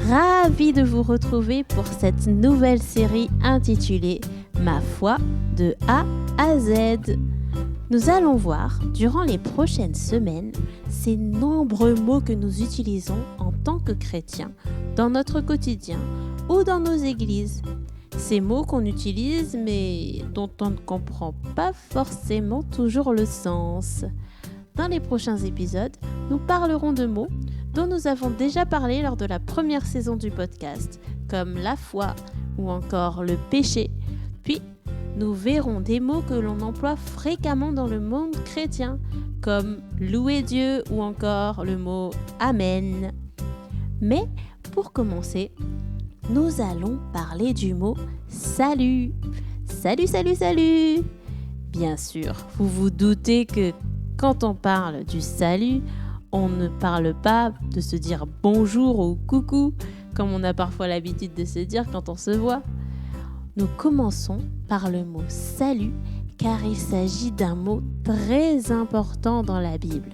ravie de vous retrouver pour cette nouvelle série intitulée « Ma foi de A à Z ». Nous allons voir, durant les prochaines semaines, ces nombreux mots que nous utilisons en tant que chrétiens, dans notre quotidien ou dans nos églises. Ces mots qu'on utilise mais dont on ne comprend pas forcément toujours le sens. Dans les prochains épisodes, nous parlerons de mots dont nous avons déjà parlé lors de la première saison du podcast, comme la foi ou encore le péché. Puis, nous verrons des mots que l'on emploie fréquemment dans le monde chrétien, comme louer Dieu ou encore le mot Amen. Mais pour commencer, nous allons parler du mot salut. Salut, salut, salut! Bien sûr, vous vous doutez que quand on parle du salut, on ne parle pas de se dire bonjour ou coucou, comme on a parfois l'habitude de se dire quand on se voit. Nous commençons par le mot salut, car il s'agit d'un mot très important dans la Bible.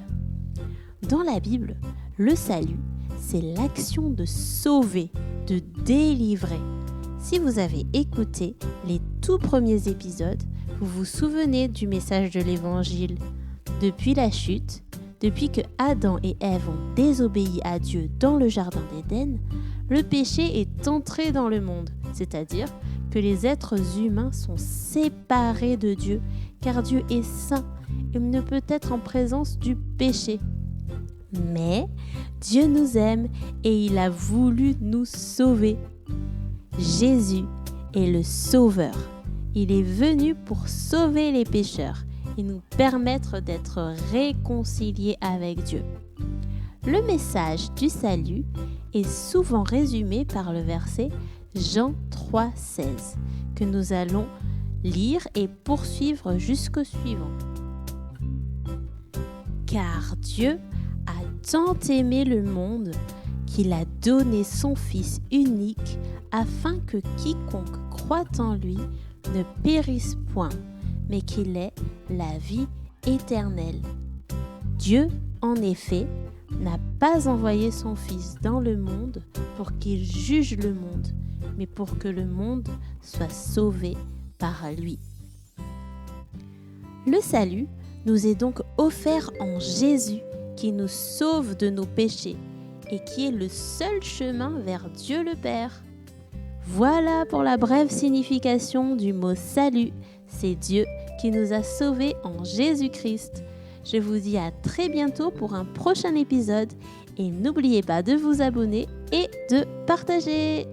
Dans la Bible, le salut, c'est l'action de sauver, de délivrer. Si vous avez écouté les tout premiers épisodes, vous vous souvenez du message de l'Évangile. Depuis la chute, depuis que Adam et Ève ont désobéi à Dieu dans le jardin d'Éden, le péché est entré dans le monde, c'est-à-dire que les êtres humains sont séparés de Dieu, car Dieu est saint, il ne peut être en présence du péché. Mais Dieu nous aime et il a voulu nous sauver. Jésus est le Sauveur. Il est venu pour sauver les pécheurs et nous permettre d'être réconciliés avec Dieu. Le message du salut est souvent résumé par le verset Jean 3,16 que nous allons lire et poursuivre jusqu'au suivant. Car Dieu a tant aimé le monde qu'il a donné son Fils unique afin que quiconque croit en lui ne périsse point, mais qu'il ait la vie éternelle. Dieu, en effet, n'a pas envoyé son Fils dans le monde pour qu'il juge le monde, mais pour que le monde soit sauvé par lui. Le salut nous est donc offert en Jésus qui nous sauve de nos péchés et qui est le seul chemin vers Dieu le Père. Voilà pour la brève signification du mot salut. C'est Dieu qui nous a sauvés en Jésus-Christ. Je vous dis à très bientôt pour un prochain épisode et n'oubliez pas de vous abonner et de partager.